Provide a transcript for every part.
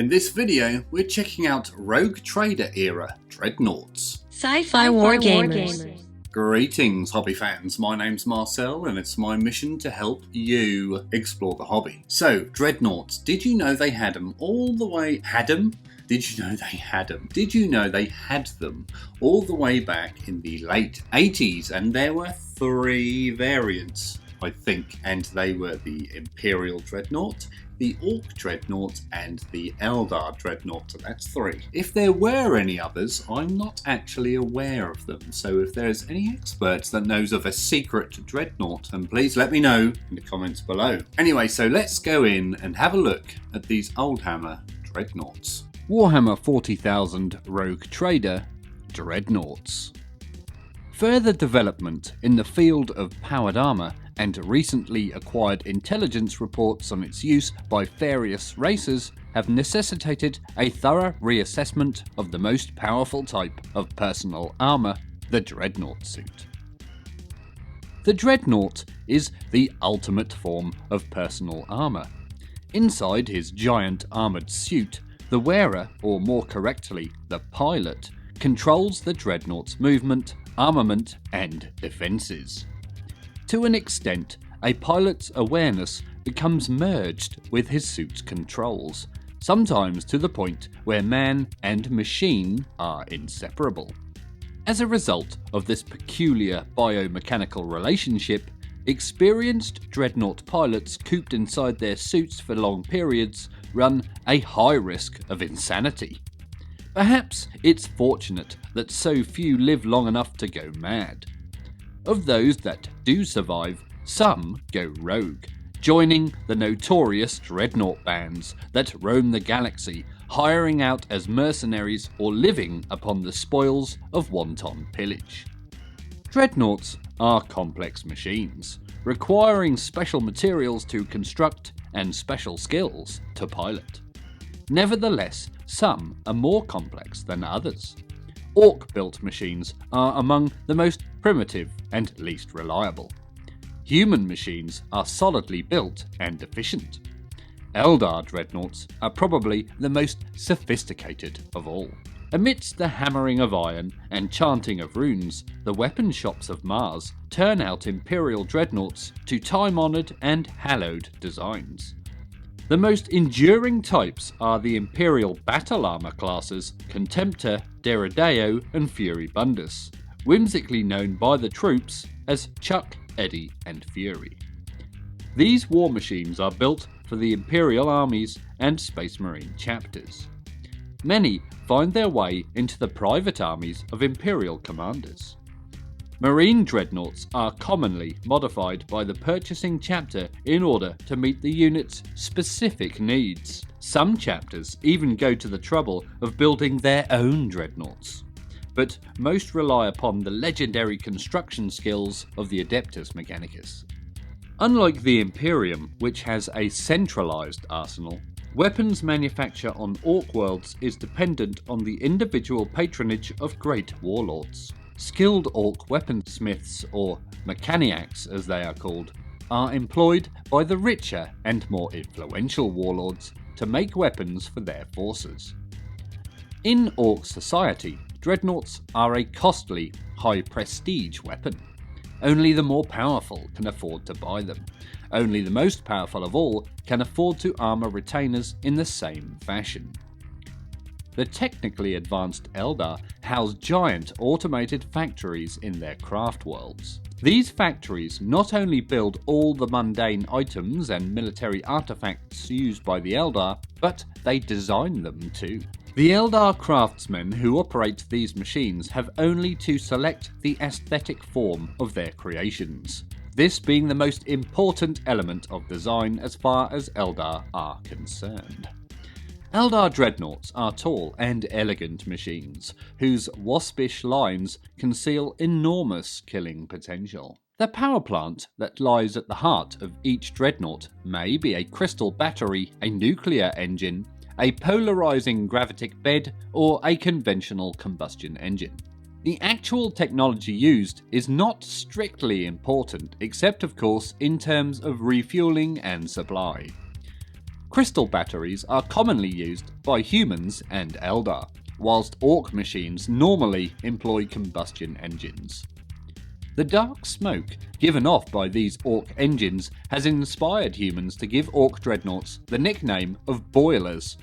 In this video, we're checking out Rogue Trader era Dreadnoughts. Scifiwargamers. Greetings hobby fans, my name's Marcel and it's my mission to help you explore the hobby. So, Dreadnoughts, did you know they had them all the way... Did you know they had them? Did you know they had them all the way back in the late 80s? And there were 3 variants, I think, and they were the Imperial Dreadnought, the Orc Dreadnought, and the Eldar Dreadnought. So that's 3. If there were any others, I'm not actually aware of them. So if there's any experts that knows of a secret Dreadnought, then please let me know in the comments below. Anyway, so let's go in and have a look at these Oldhammer Dreadnoughts. Warhammer 40,000 Rogue Trader Dreadnoughts. Further development in the field of powered armour and recently acquired intelligence reports on its use by various races have necessitated a thorough reassessment of the most powerful type of personal armour, the Dreadnought suit. The Dreadnought is the ultimate form of personal armour. Inside his giant armoured suit, the wearer, or more correctly, the pilot, controls the Dreadnought's movement, armament, and defences. To an extent, a pilot's awareness becomes merged with his suit's controls, sometimes to the point where man and machine are inseparable. As a result of this peculiar biomechanical relationship, experienced Dreadnought pilots cooped inside their suits for long periods run a high risk of insanity. Perhaps it's fortunate that so few live long enough to go mad. Of those that do survive, some go rogue, joining the notorious Dreadnought bands that roam the galaxy, hiring out as mercenaries or living upon the spoils of wanton pillage. Dreadnoughts are complex machines, requiring special materials to construct and special skills to pilot. Nevertheless, some are more complex than others. Orc-built machines are among the most primitive and least reliable. Human machines are solidly built and efficient. Eldar Dreadnoughts are probably the most sophisticated of all. Amidst the hammering of iron and chanting of runes, the weapon shops of Mars turn out Imperial Dreadnoughts to time-honoured and hallowed designs. The most enduring types are the Imperial Battle Armour classes Contemptor, Deredeo, and Furibundus, whimsically known by the troops as Chuck, Eddie, and Fury. These war machines are built for the Imperial armies and Space Marine chapters. Many find their way into the private armies of Imperial commanders. Marine Dreadnoughts are commonly modified by the purchasing chapter in order to meet the unit's specific needs. Some chapters even go to the trouble of building their own Dreadnoughts, but most rely upon the legendary construction skills of the Adeptus Mechanicus. Unlike the Imperium, which has a centralised arsenal, weapons manufacture on Orc worlds is dependent on the individual patronage of great warlords. Skilled Orc weaponsmiths, or mechaniacs as they are called, are employed by the richer and more influential warlords to make weapons for their forces. In Orc society, Dreadnoughts are a costly, high-prestige weapon. Only the more powerful can afford to buy them. Only the most powerful of all can afford to armour retainers in the same fashion. The technically advanced Eldar house giant automated factories in their craft worlds. These factories not only build all the mundane items and military artifacts used by the Eldar, but they design them too. The Eldar craftsmen who operate these machines have only to select the aesthetic form of their creations, this being the most important element of design as far as Eldar are concerned. Eldar Dreadnoughts are tall and elegant machines, whose waspish lines conceal enormous killing potential. The power plant that lies at the heart of each Dreadnought may be a crystal battery, a nuclear engine, a polarizing gravitic bed, or a conventional combustion engine. The actual technology used is not strictly important, except of course in terms of refueling and supply. Crystal batteries are commonly used by humans and Eldar, whilst Orc machines normally employ combustion engines. The dark smoke given off by these Orc engines has inspired humans to give Orc Dreadnoughts the nickname of boilers.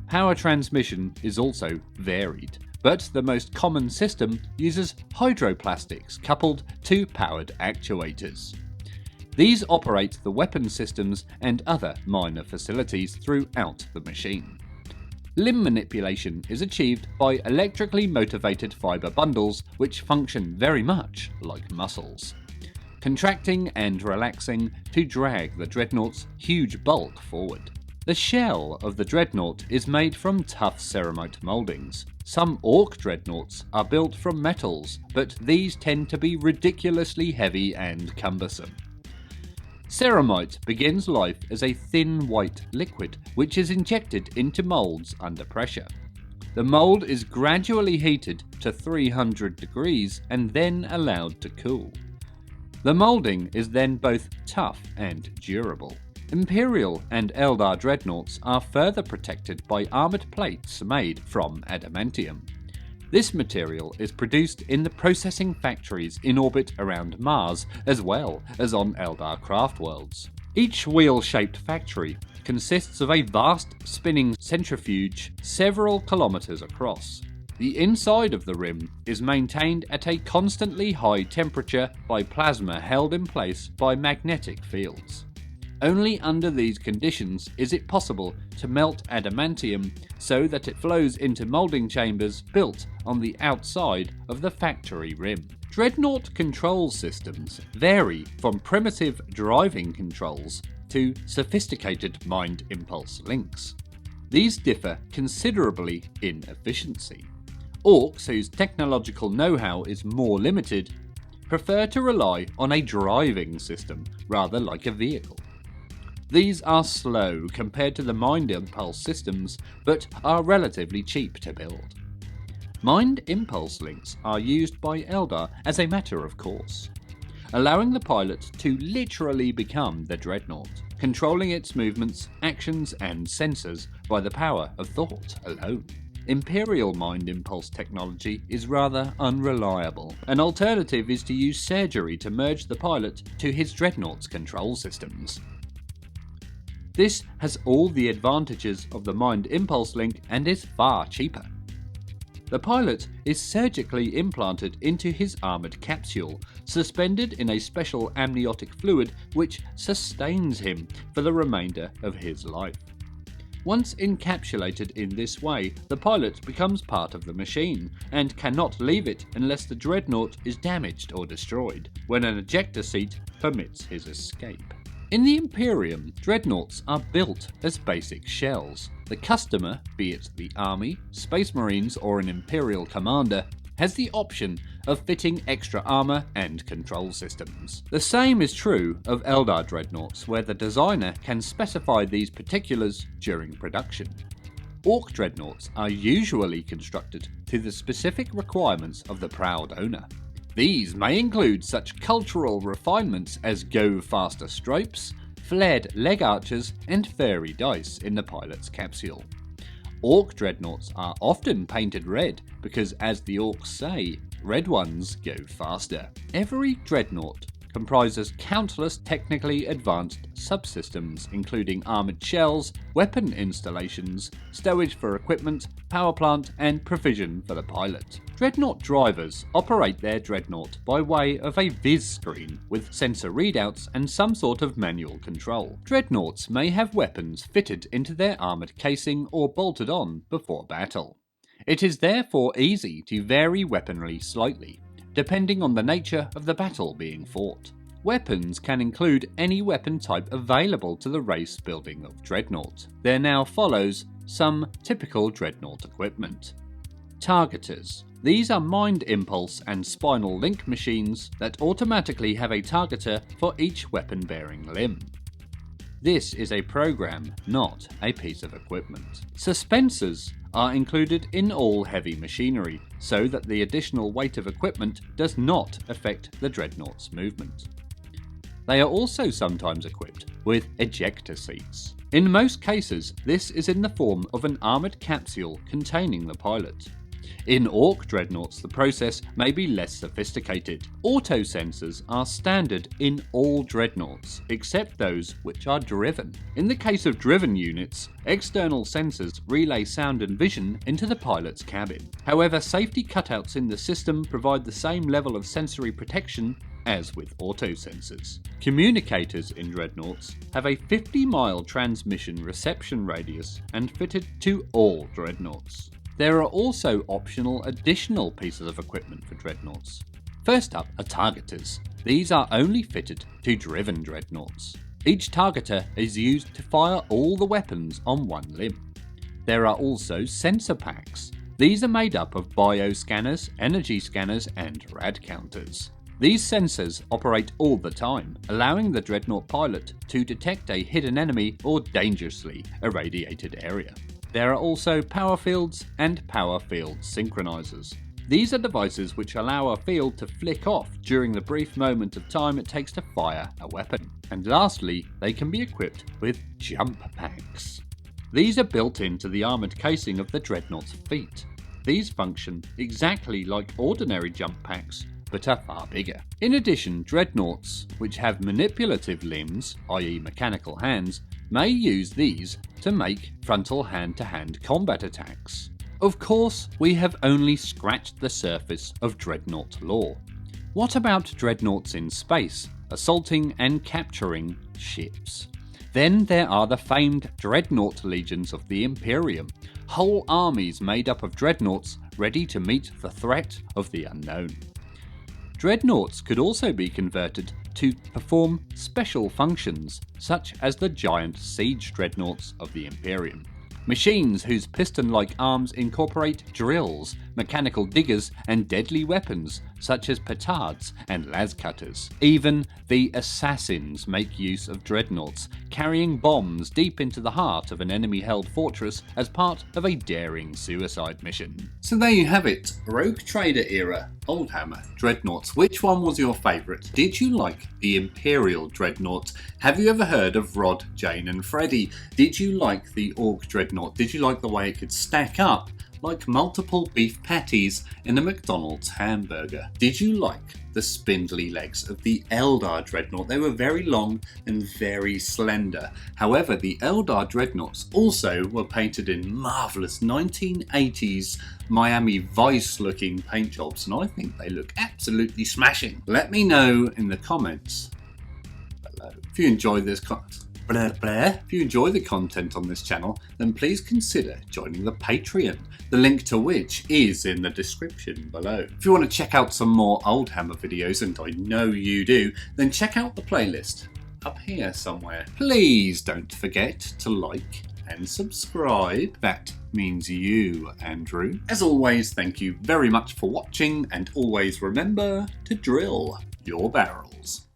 Power transmission is also varied, but the most common system uses hydroplastics coupled to powered actuators. These operate the weapon systems and other minor facilities throughout the machine. Limb manipulation is achieved by electrically motivated fibre bundles which function very much like muscles, contracting and relaxing to drag the Dreadnought's huge bulk forward. The shell of the Dreadnought is made from tough ceramite mouldings. Some Orc Dreadnoughts are built from metals, but these tend to be ridiculously heavy and cumbersome. Ceramite begins life as a thin white liquid which is injected into moulds under pressure. The mould is gradually heated to 300 degrees and then allowed to cool. The moulding is then both tough and durable. Imperial and Eldar Dreadnoughts are further protected by armoured plates made from adamantium. This material is produced in the processing factories in orbit around Mars, as well as on Eldar craft worlds. Each wheel-shaped factory consists of a vast spinning centrifuge several kilometres across. The inside of the rim is maintained at a constantly high temperature by plasma held in place by magnetic fields. Only under these conditions is it possible to melt adamantium so that it flows into moulding chambers built on the outside of the factory rim. Dreadnought control systems vary from primitive driving controls to sophisticated mind impulse links. These differ considerably in efficiency. Orcs, whose technological know-how is more limited, prefer to rely on a driving system rather like a vehicle. These are slow compared to the Mind Impulse systems, but are relatively cheap to build. Mind Impulse links are used by Eldar as a matter of course, allowing the pilot to literally become the Dreadnought, controlling its movements, actions and sensors by the power of thought alone. Imperial Mind Impulse technology is rather unreliable. An alternative is to use surgery to merge the pilot to his Dreadnought's control systems. This has all the advantages of the Mind Impulse link and is far cheaper. The pilot is surgically implanted into his armoured capsule, suspended in a special amniotic fluid which sustains him for the remainder of his life. Once encapsulated in this way, the pilot becomes part of the machine, and cannot leave it unless the Dreadnought is damaged or destroyed, when an ejector seat permits his escape. In the Imperium, Dreadnoughts are built as basic shells. The customer, be it the Army, Space Marines or an Imperial commander, has the option of fitting extra armour and control systems. The same is true of Eldar Dreadnoughts, where the designer can specify these particulars during production. Orc Dreadnoughts are usually constructed to the specific requirements of the proud owner. These may include such cultural refinements as go faster stripes, flared leg arches and fairy dice in the pilot's capsule. Orc Dreadnoughts are often painted red because, as the Orcs say, red ones go faster. Every Dreadnought comprises countless technically advanced subsystems including armoured shells, weapon installations, stowage for equipment, power plant and provision for the pilot. Dreadnought drivers operate their Dreadnought by way of a viz screen with sensor readouts and some sort of manual control. Dreadnoughts may have weapons fitted into their armoured casing or bolted on before battle. It is therefore easy to vary weaponry slightly, depending on the nature of the battle being fought. Weapons can include any weapon type available to the race building of Dreadnought. There now follows some typical Dreadnought equipment. Targeters. These are Mind Impulse and Spinal Link machines that automatically have a targeter for each weapon-bearing limb. This is a program, not a piece of equipment. Suspensors are included in all heavy machinery, so that the additional weight of equipment does not affect the Dreadnought's movement. They are also sometimes equipped with ejector seats. In most cases, this is in the form of an armoured capsule containing the pilot. In Orc Dreadnoughts, the process may be less sophisticated. Auto sensors are standard in all Dreadnoughts, except those which are driven. In the case of driven units, external sensors relay sound and vision into the pilot's cabin. However, safety cutouts in the system provide the same level of sensory protection as with auto sensors. Communicators in Dreadnoughts have a 50-mile transmission reception radius and fitted to all Dreadnoughts. There are also optional additional pieces of equipment for Dreadnoughts. First up are targeters. These are only fitted to driven Dreadnoughts. Each targeter is used to fire all the weapons on one limb. There are also sensor packs. These are made up of bioscanners, energy scanners and rad counters. These sensors operate all the time, allowing the Dreadnought pilot to detect a hidden enemy or dangerously irradiated area. There are also power fields and power field synchronizers. These are devices which allow a field to flick off during the brief moment of time it takes to fire a weapon. And lastly, they can be equipped with Jumppacks. These are built into the armoured casing of the Dreadnought's feet. These function exactly like ordinary Jumppacks, but are far bigger. In addition, Dreadnoughts, which have manipulative limbs, i.e. mechanical hands, may use these to make frontal hand-to-hand combat attacks. Of course, we have only scratched the surface of Dreadnought lore. What about Dreadnoughts in space, assaulting and capturing ships? Then there are the famed Dreadnought legions of the Imperium, whole armies made up of Dreadnoughts ready to meet the threat of the unknown. Dreadnoughts could also be converted to perform special functions, such as the giant siege dreadnoughts of the Imperium. Machines whose piston-like arms incorporate drills, mechanical diggers and deadly weapons such as petards and lascutters. Even the assassins make use of dreadnoughts, carrying bombs deep into the heart of an enemy-held fortress as part of a daring suicide mission. So there you have it, Rogue Trader era Oldhammer Dreadnoughts. Which one was your favourite? Did you like the Imperial Dreadnought? Have you ever heard of Rod, Jane and Freddy? Did you like the Orc Dreadnought? Did you like the way it could stack up like multiple beef patties in a McDonald's hamburger? Did you like the spindly legs of the Eldar Dreadnought? They were very long and very slender. However, the Eldar Dreadnoughts also were painted in marvellous 1980s Miami Vice looking paint jobs, and I think they look absolutely smashing. Let me know in the comments below. If you enjoy this If you enjoy the content on this channel, then please consider joining the Patreon, the link to which is in the description below. If you want to check out some more Oldhammer videos, and I know you do, then check out the playlist up here somewhere. Please don't forget to like and subscribe. That means you, Andrew. As always, thank you very much for watching, and always remember to drill your barrels.